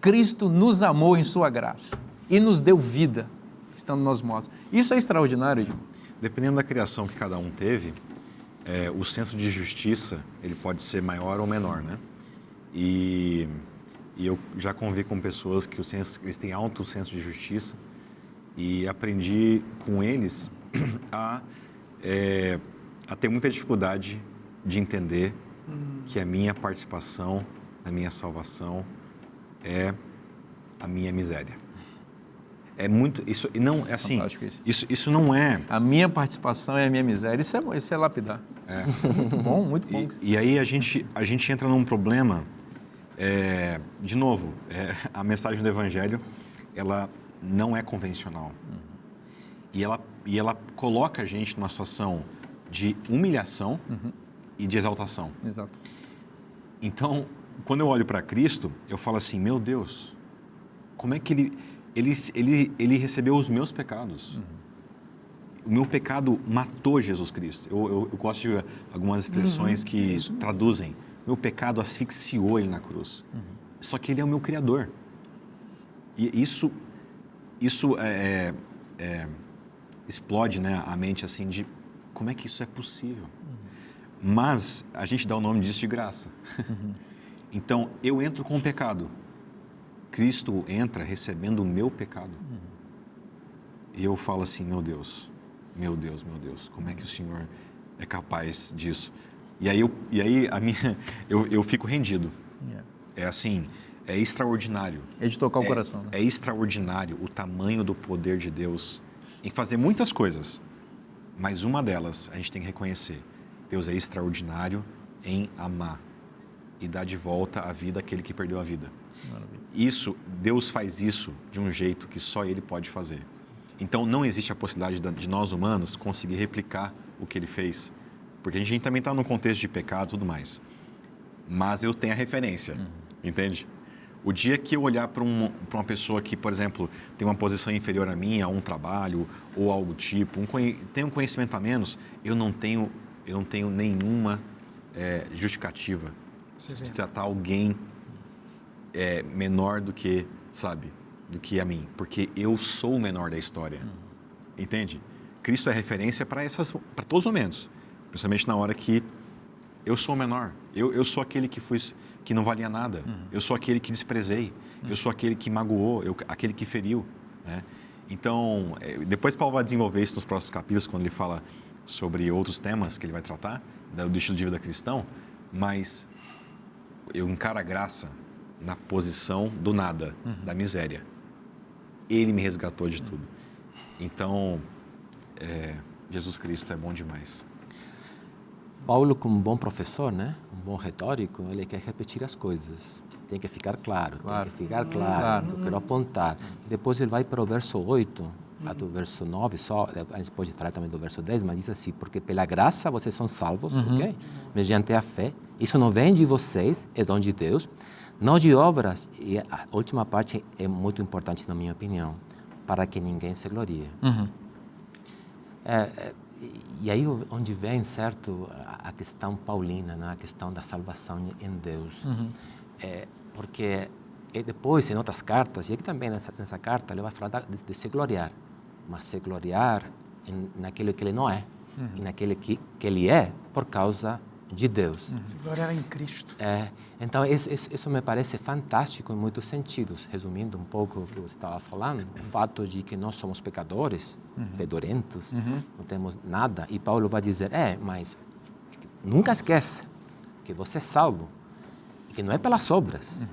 Cristo nos amou em sua graça e nos deu vida, estando nós mortos. Isso é extraordinário, Edmar. Dependendo da criação que cada um teve, o senso de justiça ele pode ser maior ou menor, né? E eu já convivi com pessoas que eles têm alto senso de justiça e aprendi com eles a ter muita dificuldade de entender que a minha participação na minha salvação é a minha miséria. É muito isso não é assim. Isso não é. A minha participação é a minha miséria. Isso é lapidar. Muito bom, muito bom. E aí a gente entra num problema. De novo, a mensagem do Evangelho, ela não é convencional. E ela coloca a gente numa situação de humilhação e de exaltação. Exato. Então, quando eu olho para Cristo, eu falo assim, meu Deus, como é que ele recebeu os meus pecados? O meu pecado matou Jesus Cristo. Eu gosto de algumas expressões que traduzem. Meu pecado asfixiou ele na cruz. Só que ele é o meu Criador. E isso explode, né, a mente assim de como é que isso é possível? Mas a gente dá o nome disso de graça. Então, eu entro com o pecado. Cristo entra recebendo o meu pecado. E eu falo assim, meu Deus, como é que o Senhor é capaz disso? E aí eu fico rendido. É assim, é extraordinário. É de tocar o coração. Né? É extraordinário o tamanho do poder de Deus em fazer muitas coisas. Mas uma delas a gente tem que reconhecer. Deus é extraordinário em amar e dar de volta a vida àquele que perdeu a vida. Maravilha. Deus faz isso de um jeito que só Ele pode fazer. Então não existe a possibilidade de nós humanos conseguir replicar o que Ele fez. Porque a gente também está num contexto de pecado e tudo mais. Mas eu tenho a referência, entende? O dia que eu olhar para uma pessoa que, por exemplo, tem uma posição inferior a minha, a um trabalho ou algo do tipo, tem um conhecimento a menos, eu não tenho nenhuma justificativa de tratar alguém menor do que, do que a mim, porque eu sou o menor da história, entende? Cristo é referência para todos os momentos, principalmente na hora que eu sou o menor, eu sou aquele que não valia nada, eu sou aquele que desprezei, eu sou aquele que magoou, aquele que feriu, né? Então, depois Paulo vai desenvolver isso nos próximos capítulos, quando ele fala sobre outros temas que ele vai tratar, do estilo de vida cristão, mas eu encaro a graça na posição do nada, da miséria. Ele me resgatou de tudo. Então, Jesus Cristo é bom demais. Paulo, como um bom professor, né? Um bom retórico, ele quer repetir as coisas. Tem que ficar claro. Eu quero apontar. Depois ele vai para o verso 8 do verso 9 só, a gente pode falar também do verso 10, mas diz assim, porque pela graça vocês são salvos, ok? Mediante a fé. Isso não vem de vocês, é dom de Deus. Não de obras, e a última parte é muito importante na minha opinião, para que ninguém se glorie. E aí onde vem, certo, a questão paulina, né? A questão da salvação em Deus. Porque depois, em outras cartas, e aqui também nessa carta, ele vai falar de se gloriar, mas se gloriar naquilo que ele não é, e naquele que ele é por causa de Deus. Se gloriar em Cristo. Então, isso me parece fantástico em muitos sentidos. Resumindo um pouco o que você estava falando, o fato de que nós somos pecadores, fedorentos, não temos nada. E Paulo vai dizer, mas nunca esqueça que você é salvo, que não é pelas obras,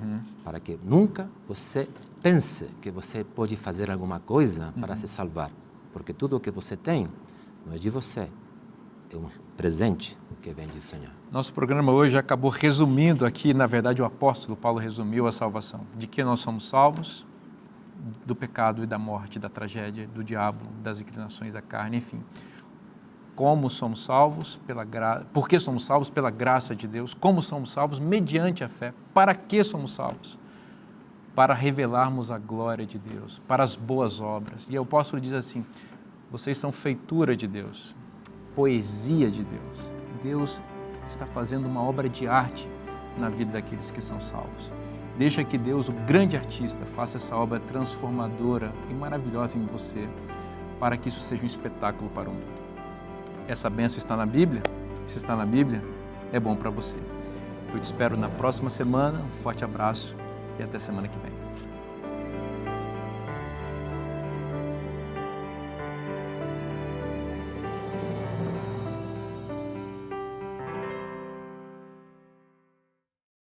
para que nunca você pense que você pode fazer alguma coisa para se salvar. Porque tudo o que você tem não é de você, é um presente que vem do Senhor. Nosso programa hoje acabou resumindo aqui, na verdade, o apóstolo Paulo resumiu a salvação. De que nós somos salvos? Do pecado e da morte, da tragédia, do diabo, das inclinações da carne, enfim. Como somos salvos? Por que somos salvos? Pela graça de Deus. Como somos salvos? Mediante a fé. Para que somos salvos? Para revelarmos a glória de Deus, para as boas obras. E o apóstolo diz assim, vocês são feitura de Deus, poesia de Deus. Deus está fazendo uma obra de arte na vida daqueles que são salvos. Deixa que Deus, o grande artista, faça essa obra transformadora e maravilhosa em você, para que isso seja um espetáculo para o mundo. Essa bênção está na Bíblia? Se está na Bíblia, é bom para você. Eu te espero na próxima semana. Um forte abraço e até semana que vem.